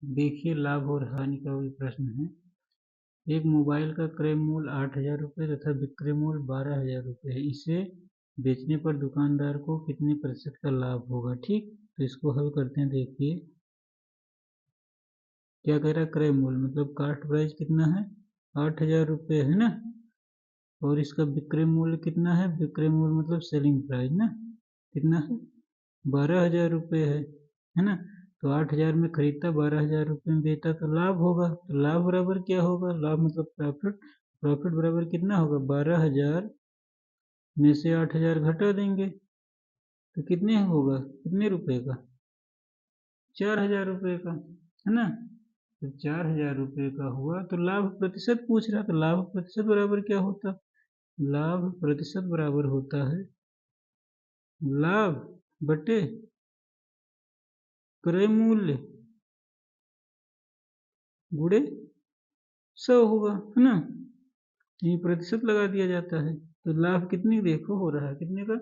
देखिए लाभ और हानि का भी प्रश्न है। एक मोबाइल का क्रय मूल्य 8,000 रुपये तथा विक्रय मूल्य 12,000 रुपये है। इसे बेचने पर दुकानदार को कितने प्रतिशत का लाभ होगा? ठीक, तो इसको हल करते हैं। देखिए क्या कह रहा है, क्रय मूल्य मतलब कास्ट प्राइस कितना है, 8,000 रुपये है ना, और इसका विक्रय मूल्य कितना है, विक्रय मूल्य मतलब सेलिंग प्राइस ना, कितना है, 12,000 रुपये है ना। तो 8,000 में खरीदता, 12,000 रुपये में बेचता, तो लाभ होगा। तो लाभ बराबर क्या होगा, लाभ मतलब प्रॉफिट, प्रॉफिट बराबर कितना होगा, 12,000 में से 8,000 घटा देंगे तो कितने होगा, कितने रुपए का, 4,000 रुपये का, है ना। तो 4,000 रुपये का हुआ। तो लाभ प्रतिशत पूछ रहा, तो लाभ प्रतिशत बराबर क्या होता, लाभ प्रतिशत बराबर होता है लाभ बटे क्रय मूल्य गुणे 100 होगा, है ना। ये प्रतिशत लगा दिया जाता है। तो लाभ कितने देखो हो रहा है, कितने का,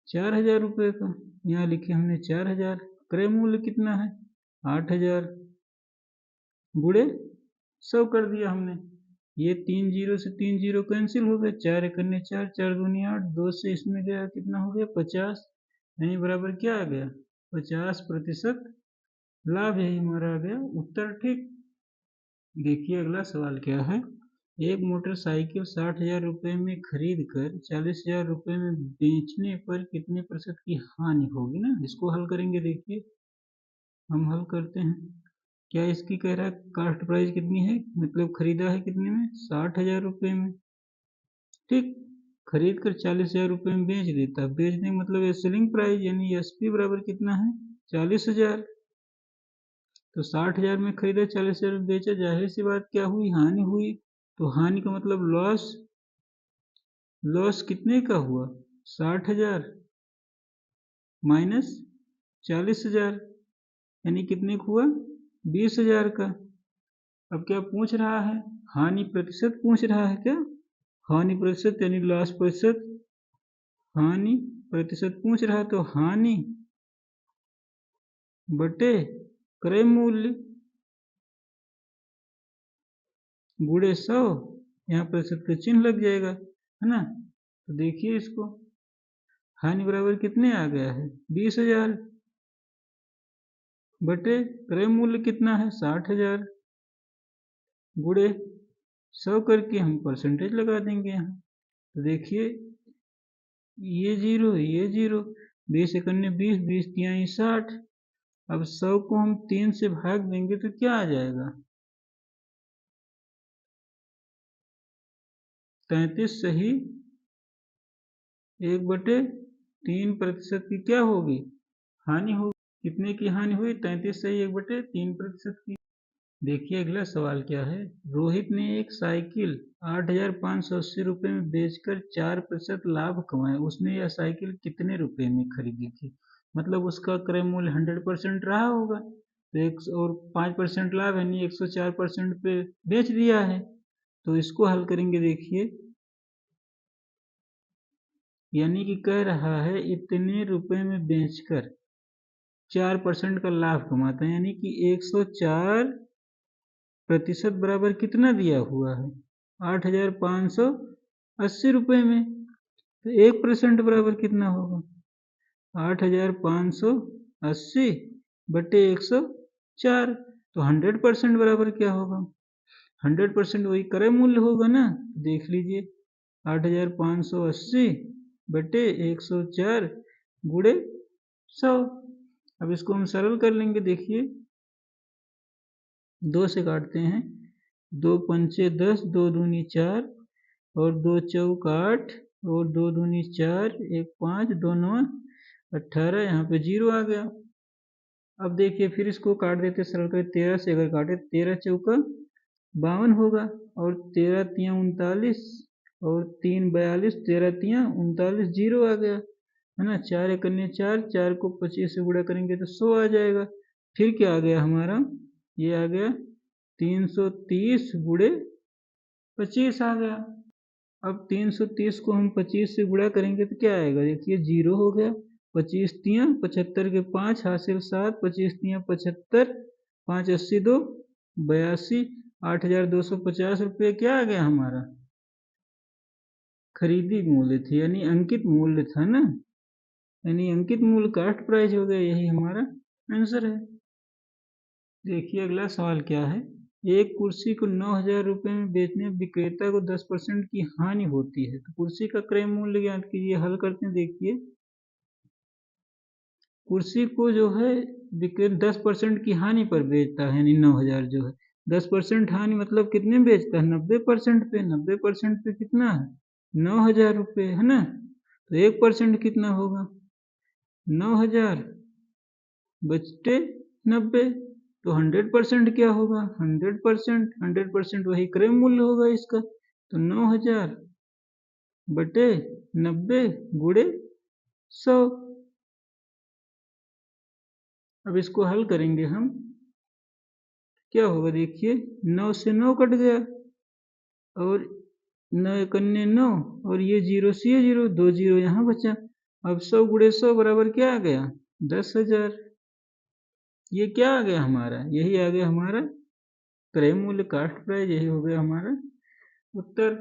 4,000 रुपये का। यहाँ लिखे हमने 4,000, क्रय मूल्य कितना है 8,000, गुणे 100 कर दिया हमने। ये 3 जीरो से 3 जीरो कैंसिल हो गए, 4 एक 4, 4 दूनी 8, 2 से इसमें गया कितना हो गया 50, यानी बराबर क्या आ गया, 50% लाभ। यही हमारा आ गया उत्तर। ठीक, देखिए अगला सवाल क्या है। एक मोटरसाइकिल 60,000 रुपये में खरीद कर 40,000 रुपये में बेचने पर कितने प्रतिशत की हानि होगी ना, इसको हल करेंगे। देखिए हम हल करते हैं। क्या इसकी कह रहा है, कास्ट प्राइस कितनी है, मतलब खरीदा है कितने में, 60,000 रुपये में। ठीक, खरीद कर 40,000 रुपये में बेच देता, बेचने मतलब सेलिंग प्राइस यानी एसपी बराबर कितना है, 40,000। तो 60,000 में खरीदा, 40,000 में बेचा, जाहिर सी बात क्या हुई, हानि हुई। तो हानि का मतलब लॉस, लॉस कितने का हुआ, 60,000 माइनस 40,000, यानी कितने का हुआ, 20,000 का। अब क्या पूछ रहा है, हानि प्रतिशत पूछ रहा है क्या, हानि प्रतिशत यानी लॉस प्रतिशत, हानि प्रतिशत पूछ रहा है। तो हानि बटे क्रय मूल्य गुणे 100, यहाँ प्रतिशत का चिन्ह लग जाएगा, है ना। तो देखिए इसको, हानि बराबर कितने आ गया है, 20,000 बटे क्रय मूल्य कितना है 60,000 गुणे 100 करके हम परसेंटेज लगा देंगे यहाँ। तो देखिए ये जीरो, ये जीरो, 20 एक 20, 20 तिहाई 60। अब 100 को हम 3 से भाग देंगे तो क्या आ जाएगा, 33 सही 1/3 की क्या होगी, हानि होगी। कितने की हानि हुई, 33 सही 1/3 की। देखिए अगला सवाल क्या है। रोहित ने एक साइकिल 8,580 रुपये में बेचकर 4% लाभ कमाया। उसने यह साइकिल कितने रुपए में खरीदी थी, मतलब उसका क्रय मूल्य 100% रहा होगा, तो एक और 5% लाभ यानी 104% पे बेच दिया है। तो इसको हल करेंगे। देखिए यानी कि कह रहा है इतने रुपए में बेचकर 4% का लाभ कमाता है, यानी कि 104% बराबर कितना दिया हुआ है, 8,580 रुपये में। तो 1% बराबर कितना होगा, 8,580 बटे 104। तो 100% बराबर क्या होगा, 100% वही क्रय मूल्य होगा ना। देख लीजिए 8,580 बटे 104 गुणे 100। अब इसको हम सरल कर लेंगे। देखिए 2 से काटते हैं, 2 पंचे 10, 2 दूनी 4 और 2 चौक 8 और 2 दूनी 4, 1 5, 2 9 18, यहाँ पे 0 आ गया। अब देखिए फिर इसको काट देते, सरल कर 13 से अगर काटे 13 चौका 52 होगा, और 13 तिया 39 और 3 42, 13 तिया 39, 0 आ गया, है ना। 4 एक 4, 4 को 25 से गुणा करेंगे तो 100 आ जाएगा। फिर क्या आ गया हमारा, ये आ गया 330 गुणे 25 आ गया। अब 330 को हम 25 से गुणा करेंगे तो क्या आएगा, देखिए 0 हो गया। 25 तियाँ 75 के 5 हासिल 7, 25 तियाँ 75, 5 80 2 82, 8,250 रुपये क्या आ गया हमारा खरीदी मूल्य थी, यानी अंकित मूल्य था ना, यानी अंकित मूल्य कास्ट प्राइस हो गया, यही हमारा आंसर है। देखिए अगला सवाल क्या है, एक कुर्सी को 9,000 रुपये में बेचने विक्रेता को 10% की हानि होती है, तो कुर्सी का क्रय मूल्य ज्ञात कीजिए। हल करते हैं। देखिए कुर्सी को जो है विक्रेता 10% की हानि पर बेचता है, यानी 9,000 जो है 10% हानि मतलब कितने बेचता है 90% पे, 90% पे कितना है 9,000 रुपये है ना, तो 1% कितना होगा 9,000 बचते 90, तो 100% क्या होगा 100%, 100% वही क्रय मूल्य होगा इसका, तो 9,000 बटे 90 गुणे 100। अब इसको हल करेंगे हम, क्या होगा देखिए 9 से 9 कट गया और 9 कन्ने 9 और ये 0 से ये 0, 2 0 यहाँ बचा। अब 100 गुणे 100 बराबर क्या आ गया 10,000। ये क्या आ गया हमारा, यही आ गया हमारा क्रय मूल्य कास्ट प्राइस, यही हो गया हमारा उत्तर।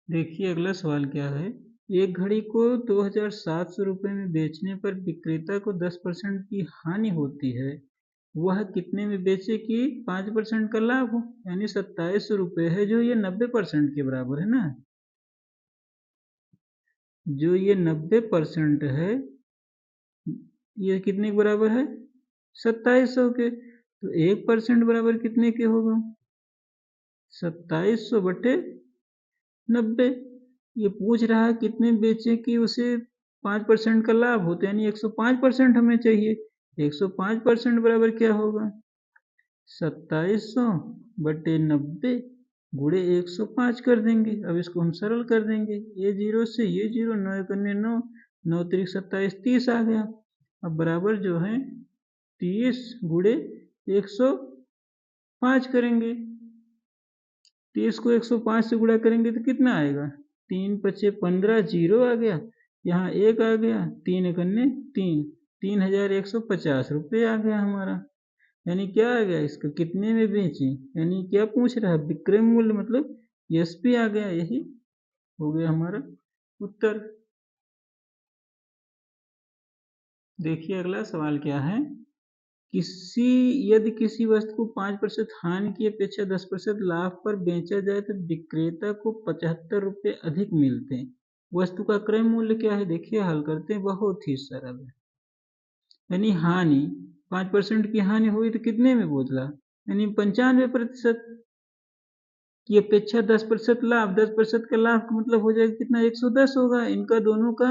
देखिए अगला सवाल क्या है, एक घड़ी को 2,700 रुपये में बेचने पर विक्रेता को 10% की हानि होती है, वह कितने में बेचे कि 5% का लाभ हो, यानी 2700 रुपये है, जो ये 90% के बराबर है ना, जो ये 90% है ये कितने के बराबर है 2700 के, तो 1% बराबर कितने के होगा 2700 बटे 90। ये पूछ रहा है कितने बेचे कि उसे 5% का लाभ होता है, यानी 105% हमें चाहिए। 105% बराबर क्या होगा 2700 बटे 90 गुणे 105 कर देंगे। अब इसको हम सरल कर देंगे, ये 0 से ये 0, 9 करने 9, 9 3 27, 30 आ गया। अब बराबर जो है 30 गुणे 105 करेंगे, 30 को 105 से गुणा करेंगे तो कितना आएगा 3 पचे 15, 0 आ गया, यहाँ 1 आ गया, 3 कन्ने 3, 3,150 रुपये आ गया हमारा। यानी क्या आ गया इसका कितने में बेचे, यानी क्या पूछ रहा है विक्रय मूल्य, मतलब एसपी आ गया, यही हो गया हमारा उत्तर। देखिए अगला सवाल क्या है, यदि किसी वस्तु को 5% हानि की अपेक्षा 10% लाभ पर बेचा जाए तो विक्रेता को 75 रुपये अधिक मिलते हैं, वस्तु का क्रय मूल्य क्या है। देखिए हल करते हैं, बहुत ही सरल है। यानी हानि 5% की हानि हुई तो कितने में बोतला, यानी 95% की अपेक्षा 10% लाभ, 10% का लाभ का मतलब हो जाएगा कितना 110 होगा। इनका दोनों का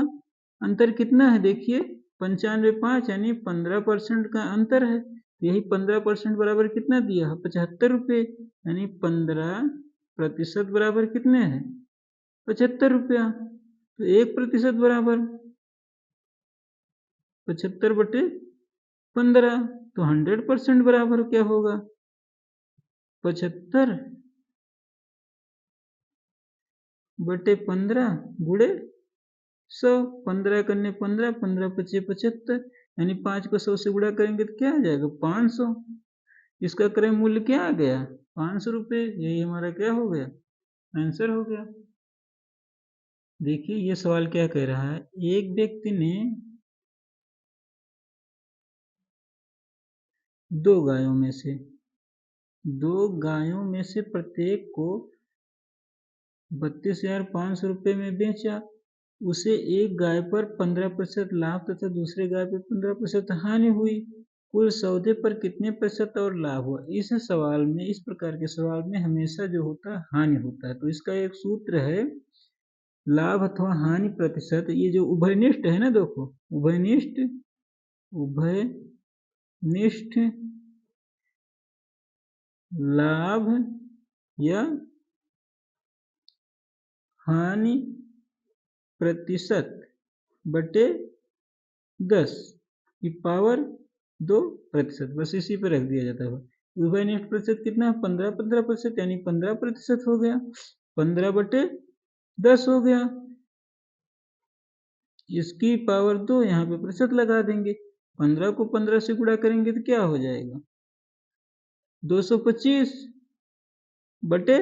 अंतर कितना है देखिए 95 5, यानी 15% का अंतर है। यही 15% बराबर कितना दिया है 75 रुपये, यानी 15% बराबर कितने हैं 75 रुपया, तो 1% बराबर 75 बटे 15, तो 100% बराबर क्या होगा 75 बटे 15 गुणे 100, 15 करने 15, 15 पचे 75, यानी 5 को 100 से गुणा करेंगे तो क्या आ जाएगा 500। इसका क्रय मूल्य क्या आ गया 500 रुपये, यही हमारा क्या हो गया आंसर हो गया। देखिए ये सवाल क्या कह रहा है, एक व्यक्ति ने 2 गायों में से प्रत्येक को 32,500 रुपये में बेचा, उसे एक गाय पर 15% लाभ तथा दूसरे गाय पर 15% हानि हुई, कुल सौदे पर कितने प्रतिशत और लाभ हुआ। इस सवाल में, इस प्रकार के सवाल में हमेशा जो होता है हानि होता है, तो इसका एक सूत्र है लाभ अथवा हानि प्रतिशत। ये जो उभयनिष्ठ है ना, देखो उभयनिष्ठ लाभ या हानि प्रतिशत बटे 10 की पावर 2%, बस इसी पे रख दिया जाता है। उभयनिष्ठ प्रतिशत कितना है 15%, यानी 15% हो गया, 15 बटे 10 हो गया। इसकी पावर 2, यहाँ पे प्रतिशत लगा देंगे। 15 को 15 से गुणा करेंगे तो क्या हो जाएगा, 225 बटे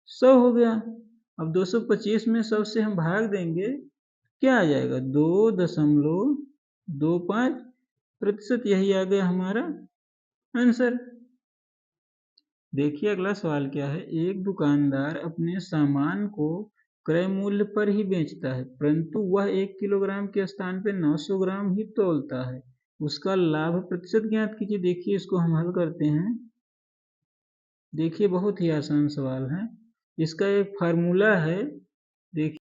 100 हो गया। अब 225 में 100 से हम भाग देंगे, क्या आ जाएगा, 2.25%। यही आ गया हमारा आंसर। देखिए अगला सवाल क्या है। एक दुकानदार अपने सामान को क्रय मूल्य पर ही बेचता है, परंतु वह 1 किलोग्राम के स्थान पर 900 ग्राम ही तौलता है। उसका लाभ प्रतिशत ज्ञात कीजिए। देखिए इसको हम हल करते हैं। देखिए बहुत ही आसान सवाल है। इसका एक फार्मूला है। देखिए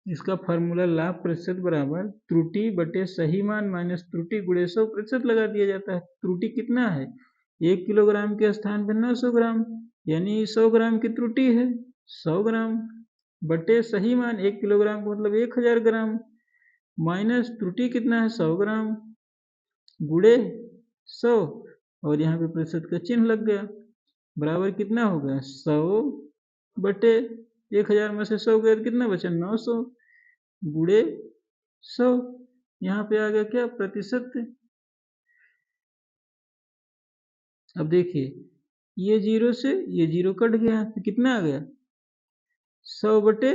इसका फार्मूला लाभ प्रतिशत बराबर त्रुटि बटे सही मान माइनस त्रुटि गुणे 100% लगा दिया जाता है। त्रुटि कितना है, 1 किलोग्राम के स्थान पर 900 ग्राम, यानी 100 ग्राम की त्रुटि है, 100 ग्राम बटे सही मान 1 किलोग्राम का मतलब 1000 ग्राम, माइनस त्रुटि कितना है 100 ग्राम गुणे 100, और यहाँ पे प्रतिशत का चिन्ह लग गया, बराबर कितना हो गया 100 बटे 1000 में से 100 गया, कितना बचा 900 गुणे 100। यहाँ पे आ गया क्या, प्रतिशत। अब देखिए ये 0 से ये 0 कट गया तो कितना आ गया 100 बटे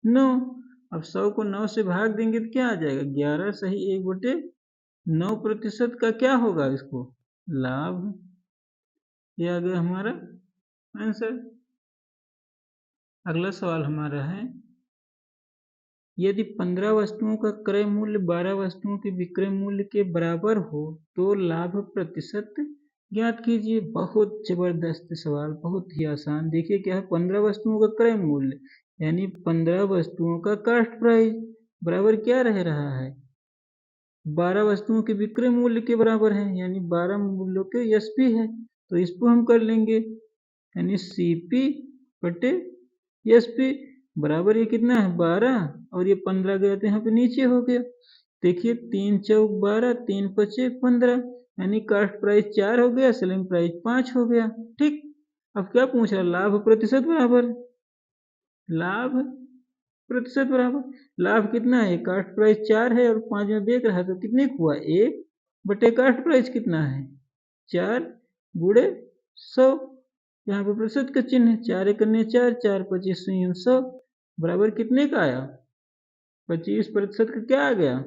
9। अब 100 को 9 से भाग देंगे तो क्या आ जाएगा 11 सही 1 बटे 9% का क्या होगा इसको लाभ। ये आ गया हमारा आंसर। अगला सवाल हमारा है, यदि 15 वस्तुओं का क्रय मूल्य 12 वस्तुओं के विक्रय मूल्य के बराबर हो तो लाभ प्रतिशत ज्ञात कीजिए। बहुत जबरदस्त सवाल, बहुत ही आसान। देखिए क्या है, 15 वस्तुओं का क्रय मूल्य यानी 15 वस्तुओं का कास्ट प्राइस बराबर क्या रह रहा है 12 वस्तुओं के विक्रय मूल्य के बराबर है, यानी 12 मूल्यों के एसपी है। तो इसको हम कर लेंगे, यानी सीपी बटे एसपी बराबर ये कितना है 12, और ये 15 गया तो यहाँ पे नीचे हो गया। देखिए 3 चौक 12, 3 पचे 15, यानी कास्ट प्राइस 4 हो गया, सेलिंग प्राइस 5 हो गया। ठीक, अब क्या पूछ रहा है, लाभ प्रतिशत बराबर, लाभ प्रतिशत बराबर, लाभ कितना है, कास्ट प्राइस 4 है और 5 में बेच रहा है तो कितने को हुआ 1 बटे कास्ट प्राइस कितना है 4 गुणे 100। यहाँ पे प्रतिशत का चिन्ह है, 4 एकन्ने 4, 4 25 100 बराबर कितने का आया 25% का क्या आ गया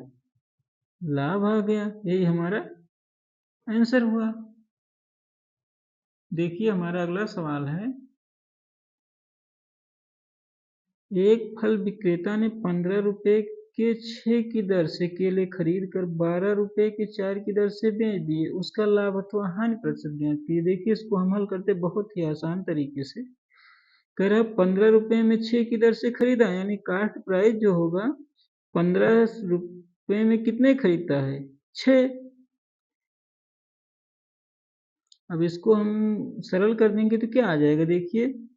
लाभ आ गया। यही हमारा आंसर हुआ। देखिए हमारा अगला सवाल है, एक फल विक्रेता ने 15 रुपए के 6 की दर से केले खरीद कर 12 रुपए के 4 की दर से बेच दिए, उसका लाभ अथवा हानि प्रतिशत ज्ञात कीजिए। देखिए इसको हम हल करते बहुत ही आसान तरीके से। कह रहा 15 रुपए में 6 की दर से खरीदा, यानी कास्ट प्राइस जो होगा 15 रुपए में कितने खरीदता है 6। अब इसको हम सरल कर देंगे तो क्या आ जाएगा, देखिए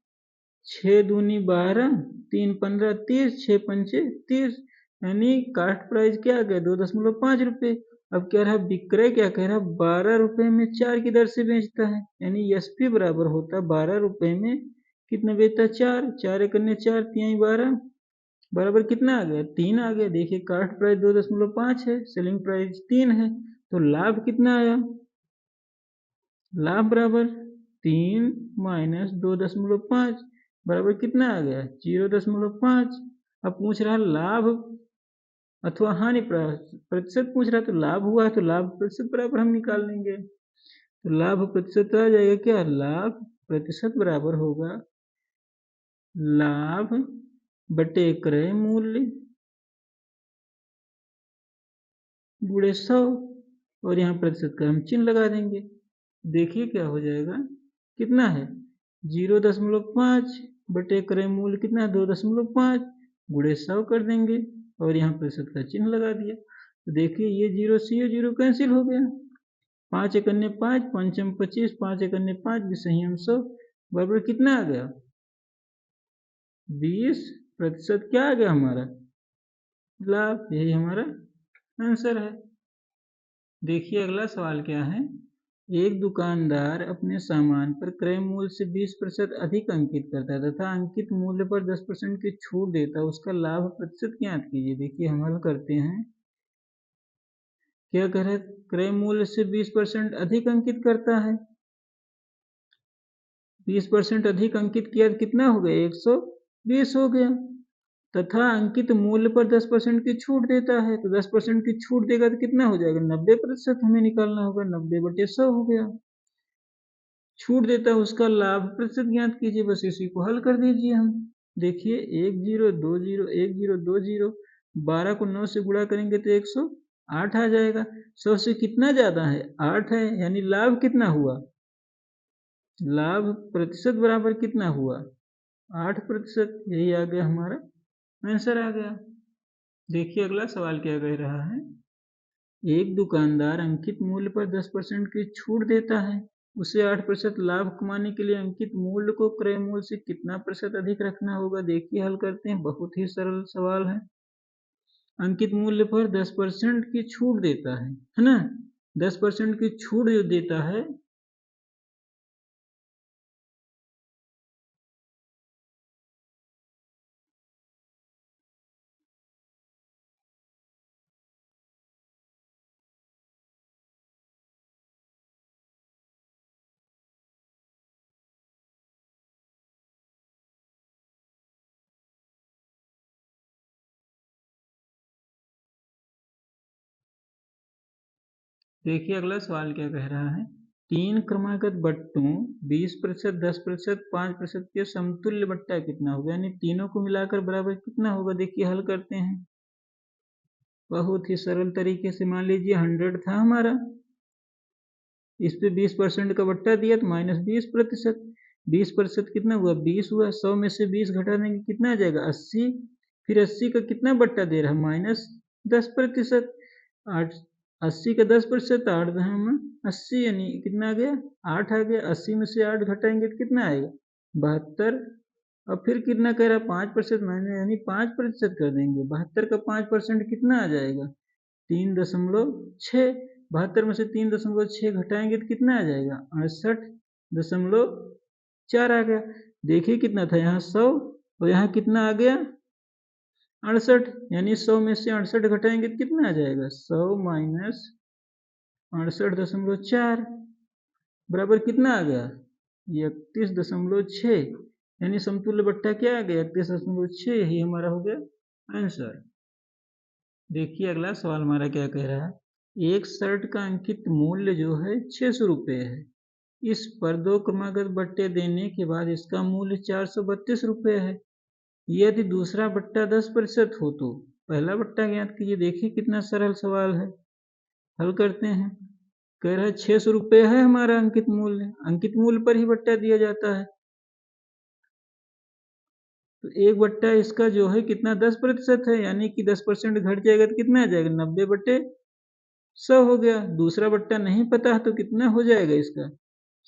6 दूनी 12, 3 15 30, 6 पंचे 30, यानी कास्ट प्राइस क्या आ गया 2.5 रुपए। अब कह रहा विक्रय क्या कह रहा 12 रुपए में 4 की दर से बेचता है, यानी एसपी बराबर होता 12 रुपए में कितना बेचता है 4, 4 एकन्ने 4 3 12 बराबर कितना आ गया 3 आ गया। देखिए कास्ट प्राइस 2.5 है, सेलिंग प्राइस 3 है, तो लाभ कितना आया, लाभ बराबर 3 माइनस 2.5 बराबर कितना आ गया 0.5। अब पूछ रहा लाभ अथवा हानि प्रतिशत पूछ रहा, तो लाभ हुआ है तो लाभ प्रतिशत बराबर हम निकाल लेंगे। तो लाभ प्रतिशत आ जाएगा क्या, लाभ प्रतिशत बराबर होगा लाभ बटे क्रय मूल्य गुणे 100, और यहाँ प्रतिशत का हम चिन्ह लगा देंगे। देखिए क्या हो जाएगा, कितना है 0.5 बटे क्रय मूल्य कितना है 2.5 गुणे 100 कर देंगे, और यहाँ प्रतिशत का चिन्ह लगा दिया। तो देखिए ये 0 से ये 0 कैंसिल हो गया, 5 एकन्ने 5, पंचम 25, 5 एकन्ने 5 विसहम 100 बराबर कितना आ गया 20%। क्या आ गया हमारा लाभ, यही हमारा आंसर है। देखिए अगला सवाल क्या है, एक दुकानदार अपने सामान पर क्रय मूल्य से 20% अधिक अंकित करता है तथा अंकित मूल्य पर 10% की छूट देता है, उसका लाभ प्रतिशत ज्ञात कीजिए। देखिए हम हल करते हैं। क्या कह रहे हैं? क्रय मूल्य से 20% अधिक अंकित करता है, 20% अधिक अंकित किया तो कितना हो गया? 120 हो गया। तथा अंकित मूल्य पर 10% की छूट देता है, तो 10% की छूट देगा तो कितना हो जाएगा? 90% हमें निकालना होगा, 90/100 हो गया। छूट देता है उसका लाभ प्रतिशत ज्ञात कीजिए। बस इसी को हल कर दीजिए हम। देखिए 1 0 2 0 1 0 2 0, 12 को 9 से गुणा करेंगे तो 108 आ जाएगा। 100 से कितना ज्यादा है? 8 है, यानी लाभ कितना हुआ? लाभ प्रतिशत बराबर कितना हुआ? 8%। यही आ गया हमारा आंसर आ गया। देखिए अगला सवाल क्या कह रहा है। एक दुकानदार अंकित मूल्य पर 10% की छूट देता है, उसे 8% लाभ कमाने के लिए अंकित मूल्य को क्रय मूल्य से कितना प्रतिशत अधिक रखना होगा? देखिए हल करते हैं, बहुत ही सरल सवाल है। अंकित मूल्य पर 10% की छूट देता है ना? 10% की छूट जो देता है, देखिए अगला सवाल क्या कह रहा है। 3 क्रमागत बट्टों 20%, 10%, 5% के समतुल्य बट्टा कितना होगा? यानी तीनों को मिलाकर बराबर कितना होगा? देखिए हल करते हैं बहुत ही सरल तरीके से। मान लीजिए 100 था हमारा, इस पे 20% का बट्टा दिया तो -20%। 20% कितना हुआ? 20 हुआ। 100 में से 20 घटा देंगे कितना आ जाएगा? 80। फिर 80 का कितना बट्टा दे रहा है? -10%। 80 का 10%, 8 हम 80, यानी कितना आ गया? 8 आ गया। 80 में से 8 घटाएंगे तो कितना आएगा? 72। और फिर कितना कह रहा है? 5% माइनस, यानी 5% कर देंगे। 72 का 5% कितना आ जाएगा? 3.6। 72 में से 3.6 घटाएंगे तो कितना आ जाएगा? 68.4 आ गया। देखिए कितना था यहाँ? 100, और यहाँ कितना आ गया? 68, यानी 100 में से 68 घटाएंगे तो कितना आ जाएगा? 100 माइनस 68.4 बराबर कितना आ गया? 31.6, यानी समतुल्य बट्टा क्या आ गया? 31.6। यही हमारा हो गया आंसर। देखिए अगला सवाल हमारा क्या कह रहा है। एक शर्ट का अंकित मूल्य जो है 600 रुपये है। इस पर 2 क्रमागत बट्टे देने के बाद इसका मूल्य 432 रुपये है। यदि दूसरा बट्टा 10% हो तो पहला बट्टा ज्ञात कीजिए। देखिए कितना सरल सवाल है, हल करते हैं। कह रहा है 600 रुपये है हमारा अंकित मूल्य, अंकित मूल्य पर ही बट्टा दिया जाता है, तो एक बट्टा इसका जो है कितना? 10% है, यानी कि 10% घट जाएगा तो कितना आ जाएगा? 90/100 हो गया। दूसरा बट्टा नहीं पता है तो कितना हो जाएगा इसका?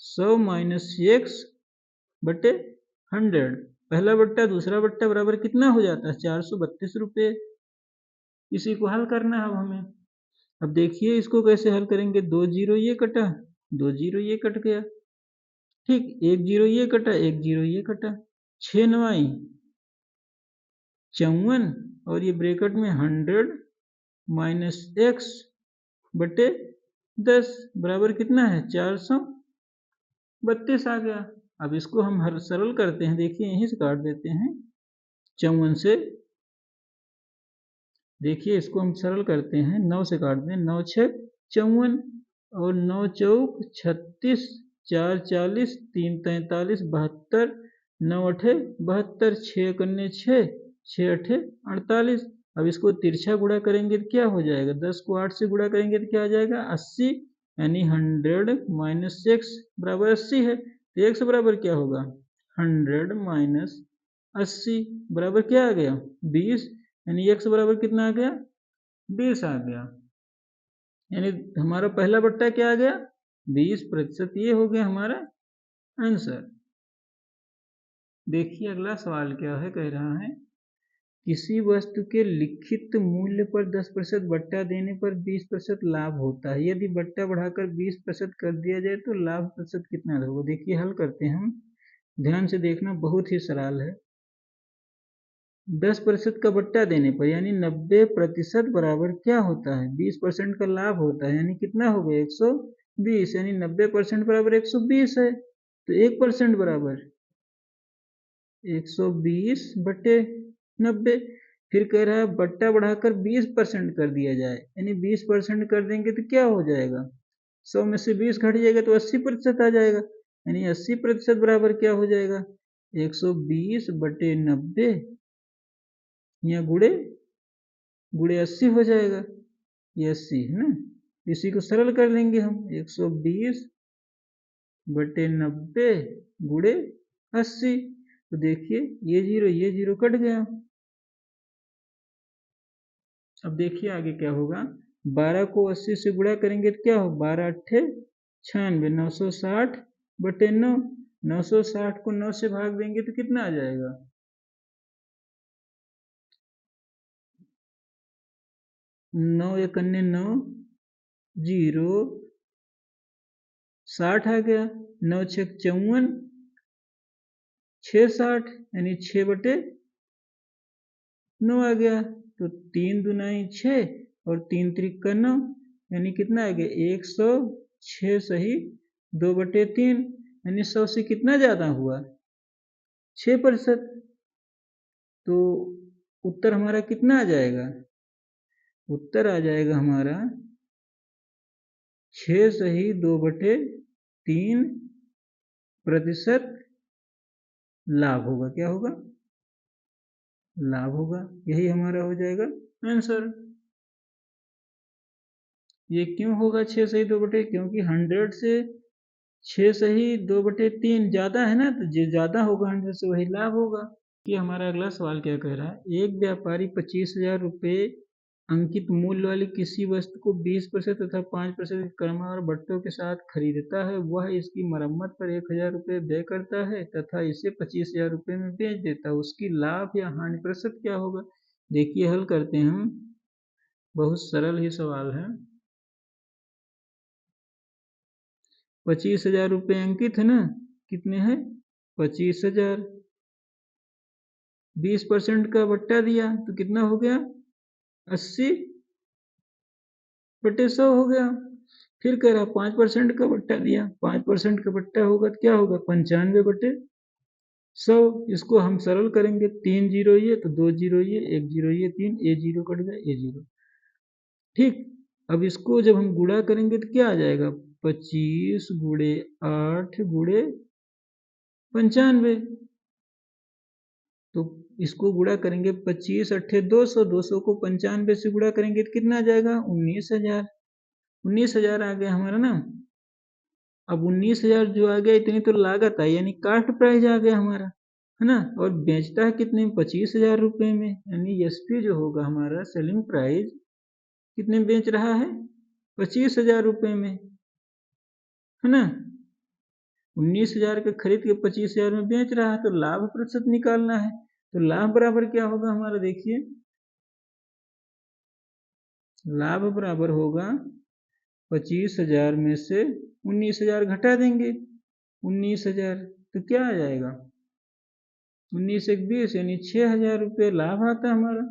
100 माइनस x/100। पहला बट्टा दूसरा बट्टा बराबर कितना हो जाता है? 432 रुपये। इसी को हल करना है अब हमें। अब देखिए इसको कैसे हल करेंगे। 2 जीरो ये कटा, 2 जीरो ये कट गया, ठीक। 1 जीरो ये कटा, 1 जीरो ये कटा। 6 9 54, और ये ब्रैकेट में 100 माइनस x/10 बराबर कितना है? 432 आ गया। अब इसको हम हर सरल करते हैं। देखिए यहीं से काट देते हैं 54 से। देखिए इसको हम सरल करते हैं, 9 से काट दें। 9 6 54, और 9 चौक 36, 4 40, 3 43, 72, 9 अठे 72, 6 कन्ने 6, 6 अठे 48। अब इसको तिरछा गुणा करेंगे तो क्या हो जाएगा? 10 को 8 से गुणा करेंगे तो क्या आ जाएगा? 80, यानी 100 माइनस x बराबर 80 है, तो x बराबर क्या होगा? 100 माइनस 80 बराबर क्या आ गया? 20, यानी x बराबर कितना आ गया? 20 आ गया। यानी हमारा पहला बट्टा क्या आ गया? 20%। ये हो गया हमारा आंसर। देखिए अगला सवाल क्या है, कह रहा है किसी वस्तु के लिखित मूल्य पर 10% बट्टा देने पर 20% लाभ होता है। यदि बट्टा बढ़ाकर 20% कर दिया जाए तो लाभ प्रतिशत कितना होगा? देखिए हल करते हैं हम, ध्यान से देखना, बहुत ही सरल है। 10% का बट्टा देने पर यानी 90% बराबर क्या होता है? 20% का लाभ होता है, यानी कितना हो गया? 120, यानी 90% बराबर 120 है, तो 1% बराबर 120 बटे 90। फिर कह रहा है बट्टा बढ़ाकर 20% कर दिया जाए, यानी 20% कर देंगे तो क्या हो जाएगा? 100 में से 20 घट जाएगा तो 80% आ जाएगा, यानी 80% बराबर क्या हो जाएगा? 120 बटे 90 या गुड़े 80 हो जाएगा, ये 80 है ना। इसी को सरल कर लेंगे हम, 120 बटे 90 गुड़े 80। तो देखिए ये जीरो कट गया। अब देखिए आगे क्या होगा, 12 को 80 से गुणा करेंगे तो क्या हो? 12 अट्ठे 96, 960 बटे 9, 960 को 9 से भाग देंगे तो कितना आ जाएगा? 9 एक अन्य 9 जीरो 60 आ गया, 9 छक 54 660, यानी 6 बटे 9 आ गया। तो 3 दुनाई 6 और 3 त्रिक 9, यानी कितना आ गया? 106 सही 2 बटे 3, यानी 100 से कितना ज्यादा हुआ? 6%। तो उत्तर हमारा कितना आ जाएगा? उत्तर आ जाएगा हमारा 6 सही 2 बटे 3% लाभ होगा। क्या होगा? लाभ होगा। यही हमारा हो जाएगा आंसर। ये क्यों होगा 6 सही 2 बटे? क्योंकि 100 से 6 सही 2 बटे 3 ज्यादा है ना, तो जो ज्यादा होगा 100 से वही लाभ होगा। कि हमारा अगला सवाल क्या कह रहा है, एक व्यापारी 25,000 रुपये अंकित मूल्य वाली किसी वस्तु को 20% तथा 5% क्रम और बट्टों के साथ खरीदता है। वह इसकी मरम्मत पर 1,000 रुपये व्यय करता है तथा इसे 25,000 रुपये में बेच देता है। उसकी लाभ या हानि प्रतिशत क्या होगा? देखिए हल करते हैं हम, बहुत सरल ही सवाल है। 25,000 रुपये अंकित है ना, कितने हैं? 25,000, 20% का बट्टा दिया तो कितना हो गया? 80 बटे 100 हो गया। फिर कह रहा 5% का बट्टा दिया, 5% का बट्टा होगा तो क्या होगा? 95 बटे 100। इसको हम सरल करेंगे, 3 जीरो ये तो 2 जीरो ये 1 जीरो ये 3, ए जीरो कट गया, ए जीरो। ठीक, अब इसको जब हम गुणा करेंगे तो क्या आ जाएगा? 25 गुड़े 8 गुड़े 95। तो इसको गुणा करेंगे 25 अट्ठे 200, 200 को 95 से गुणा करेंगे तो कितना आ जाएगा? 19,000। 19,000 आ गया हमारा ना। अब 19,000 जो आ गया, इतनी तो लागत आई, यानी कास्ट प्राइस आ गया हमारा, है ना। और बेचता है कितने में? 25,000 रुपये में, यानी एसपी जो होगा हमारा सेलिंग प्राइस कितने में बेच रहा है? 25,000 रुपये में, है ना। 19,000 का खरीद के 25,000 में बेच रहा है, तो लाभ प्रतिशत निकालना है। तो लाभ बराबर क्या होगा हमारा? देखिए लाभ बराबर होगा 25,000 में से 19,000 घटा देंगे, 19,000 तो क्या आ जाएगा? 19 एक 20, यानी 6,000 रुपये लाभ आता है हमारा।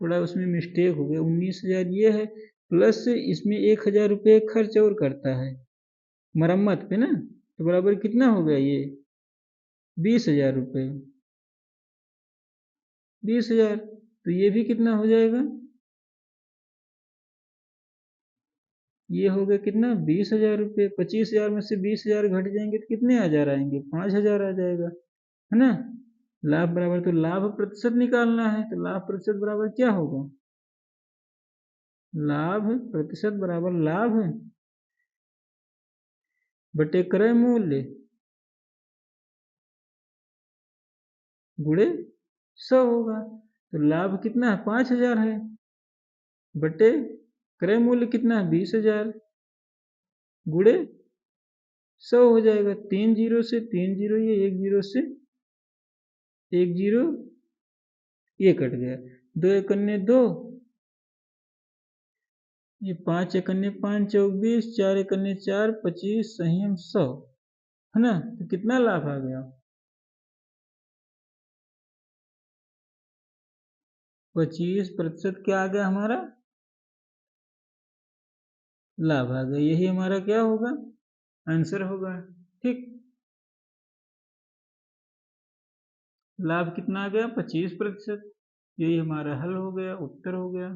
थोड़ा उसमें मिस्टेक हो गया, 19,000 ये है, प्लस इसमें 1,000 रुपये खर्च और करता है मरम्मत पे ना, तो बराबर कितना हो गया? ये 20,000 रुपये, 20,000। तो ये भी कितना हो जाएगा? ये हो गया कितना? 20,000 रुपये। 25,000 में से 20,000 घट जाएंगे तो कितने हजार आएंगे? 5,000 आ जाएगा, है ना। लाभ बराबर, तो लाभ प्रतिशत निकालना है, तो लाभ प्रतिशत बराबर क्या होगा? लाभ प्रतिशत बराबर लाभ बटे क्रय मूल्य गुणे 100 होगा। तो लाभ कितना है? 5,000 है, बटे क्रय मूल्य कितना है? 20,000 गुणे 100 हो जाएगा। 3 जीरो से 3 जीरो ये 1 जीरो से 1 जीरो ये कट गया, 2 एक अन्य 2, ये 5 एक अन्य 5 चौक 20, 4 एक अन्य 4 25, संयम 100, है ना। तो कितना लाभ आ गया? 25% क्या आ गया हमारा? लाभ आ गया। यही हमारा क्या होगा? आंसर होगा। ठीक, लाभ कितना आ गया? 25%। यही हमारा हल हो गया, उत्तर हो गया।